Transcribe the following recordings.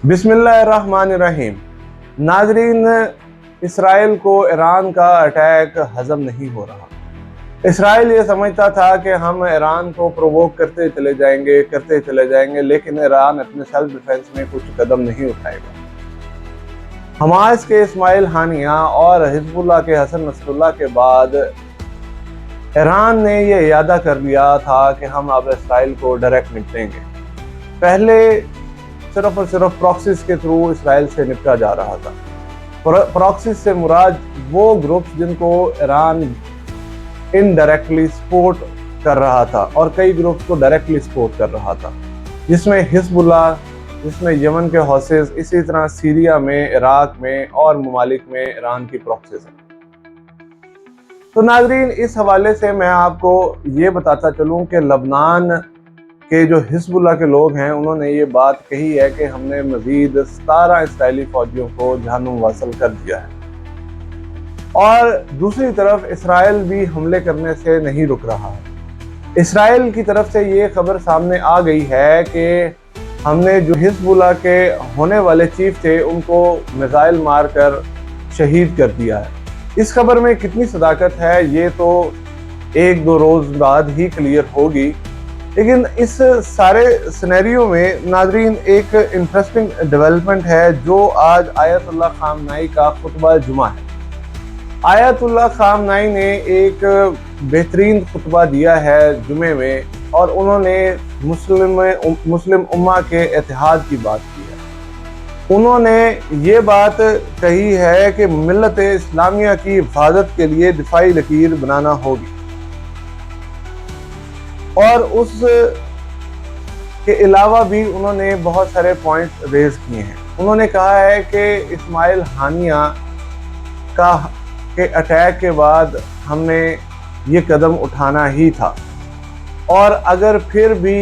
बिस्मिल्लाहिर्रहमानिर्रहीम। नाजरीन, इसराइल को ईरान का अटैक हजम नहीं हो रहा। इसराइल ये समझता था कि हम ईरान को प्रोवोक करते चले जाएंगे, लेकिन ईरान अपने सेल्फ डिफेंस में कुछ कदम नहीं उठाएगा। हमास के इस्माइल हानिया और हिजबुल्लाह के हसन नसरुल्लाह के बाद ईरान ने ये इरादा कर लिया था कि हम अब इसराइल को डायरेक्ट निपटेंगे। पहले सिर्फ और सिर्फ प्रॉक्सीज के थ्रू इसराइल से निपटा जा रहा था। प्रॉक्सीज से मुराद वो ग्रुप्स जिनको ईरान इनडायरेक्टली सपोर्ट कर रहा था और कई ग्रुप्स को डायरेक्टली सपोर्ट कर रहा था, जिसमें हिजबुल्लाह, जिसमें यमन के हौसेस, इसी तरह सीरिया में, इराक में और ममालिक में ईरान की प्रॉक्सीज हैं। तो नाजरीन, इस हवाले से मैं आपको ये बताता चलूँ कि लबनान के जो हिजबुल्लाह के लोग हैं, उन्होंने ये बात कही है कि हमने मजीद 17 इसराइली फौजियों को जहन्नुम वासल कर दिया है। और दूसरी तरफ इसराइल भी हमले करने से नहीं रुक रहा है। इसराइल की तरफ से ये खबर सामने आ गई है कि हमने जो हिजबुल्लाह के होने वाले चीफ थे उनको मिसाइल मारकर शहीद कर दिया है। इस खबर में कितनी सदाकत है ये तो एक दो रोज बाद ही क्लियर होगी, लेकिन इस सारे सिनेरियो में नाजरीन एक इंटरेस्टिंग डेवलपमेंट है जो आज आयतुल्लाह खामनाई का खुतबा जुमा है। आयतुल्लाह खामनाई ने एक बेहतरीन खुतबा दिया है जुमे में, और उन्होंने मुस्लिम उम्मा के इत्तेहाद की बात की है। उन्होंने ये बात कही है कि मिल्लत इस्लामिया की हिफाजत के लिए दिफाई लकीर बनाना होगी, और उस के अलावा भी उन्होंने बहुत सारे पॉइंट्स रेज किए हैं। उन्होंने कहा है कि इस्माइल हानिया के अटैक के बाद हमने ये कदम उठाना ही था, और अगर फिर भी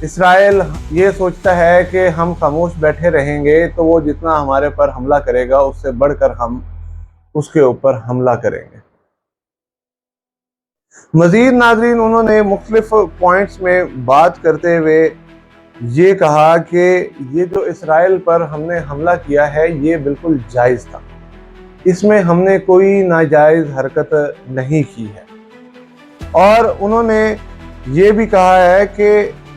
इसराइल ये सोचता है कि हम खामोश बैठे रहेंगे तो वो जितना हमारे पर हमला करेगा उससे बढ़कर हम उसके ऊपर हमला करेंगे। मजीद नाजरीन, उन्होंने मुख्तलिफ पॉइंट्स में बात करते हुए ये कहा कि ये जो इसराइल पर हमने हमला किया है ये बिल्कुल जायज़ था, इसमें हमने कोई नाजायज़ हरकत नहीं की है। और उन्होंने ये भी कहा है कि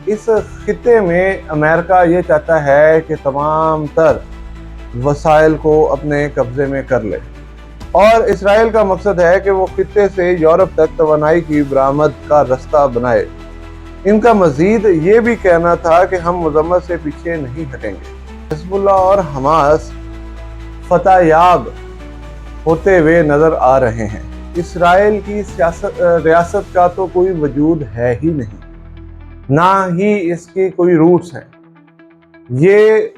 इस खित्ते में अमेरिका ये चाहता है कि तमाम तर वसाइल को अपने कब्ज़े में कर ले, और इसराइल का मकसद है कि वो खित्ते से यूरोप तक तवानाई की बरामद का रास्ता बनाए। इनका मजीद ये भी कहना था कि हम मजम्मत से पीछे नहीं हटेंगे। हिजबुल्लाह और हमास फतह याब होते हुए नज़र आ रहे हैं। इसराइल की रियासत का तो कोई वजूद है ही नहीं, ना ही इसकी कोई रूट्स हैं। ये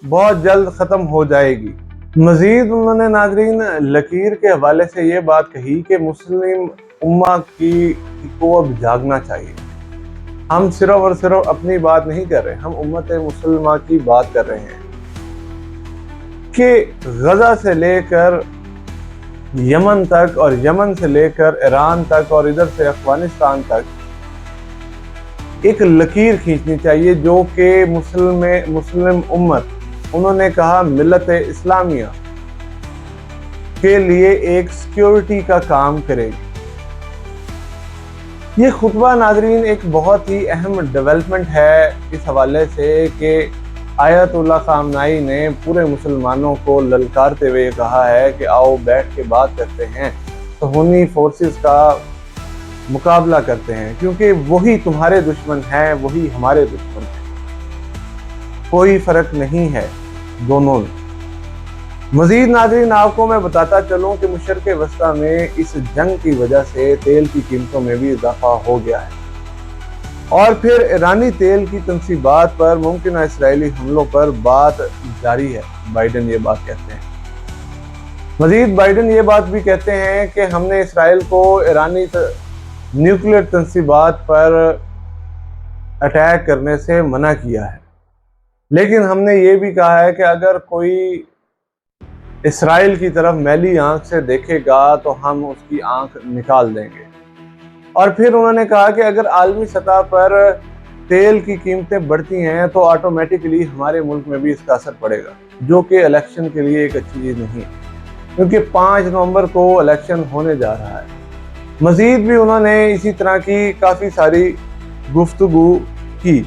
बहुत जल्द ख़त्म हो जाएगी। मज़ीद उन्होंने नाजरीन लकीर के हवाले से ये बात कही कि मुस्लिम उम्मा को अब जागना चाहिए। हम सिर्फ और सिर्फ अपनी बात नहीं कर रहे, हम उम्मत मुसलमा की बात कर रहे हैं कि गजा से लेकर यमन तक और यमन से लेकर ईरान तक और इधर से अफगानिस्तान तक एक लकीर खींचनी चाहिए जो कि मुस्लिम उम्मत, उन्होंने कहा मिल्लत इस्लामिया के लिए एक सिक्योरिटी का काम करेगी। ये खुतबा नाजरीन एक बहुत ही अहम डेवलपमेंट है इस हवाले से कि आयतुल्लाह खामनाई ने पूरे मुसलमानों को ललकारते हुए कहा है कि आओ बैठ के बात करते हैं, सुन्नी फोर्सेस का मुकाबला करते हैं, क्योंकि वही तुम्हारे दुश्मन हैं, वही हमारे दुश्मन हैं, कोई फर्क नहीं है दोनों में। मजीद नाज़रीन, आपको मैं बताता चलूं कि मशरिक़ वस्ता में इस जंग की वजह से तेल की कीमतों में भी इजाफा हो गया है, और फिर ईरानी तेल की तनसीबात पर मुमकिन इसराइली हमलों पर बात जारी है। बाइडन ये बात कहते हैं। मजीद बाइडन ये बात भी कहते हैं कि हमने इसराइल को ईरानी न्यूक्लियर तनसीबात पर अटैक करने से मना किया है, लेकिन हमने ये भी कहा है कि अगर कोई इसराइल की तरफ मैली आंख से देखेगा तो हम उसकी आंख निकाल देंगे। और फिर उन्होंने कहा कि अगर आलमी सतह पर तेल की कीमतें बढ़ती हैं तो ऑटोमेटिकली हमारे मुल्क में भी इसका असर पड़ेगा, जो कि इलेक्शन के लिए एक अच्छी चीज़ नहीं है, क्योंकि 5 नवंबर को इलेक्शन होने जा रहा है। मज़ीद भी उन्होंने इसी तरह की काफ़ी सारी गुफ्तगू की।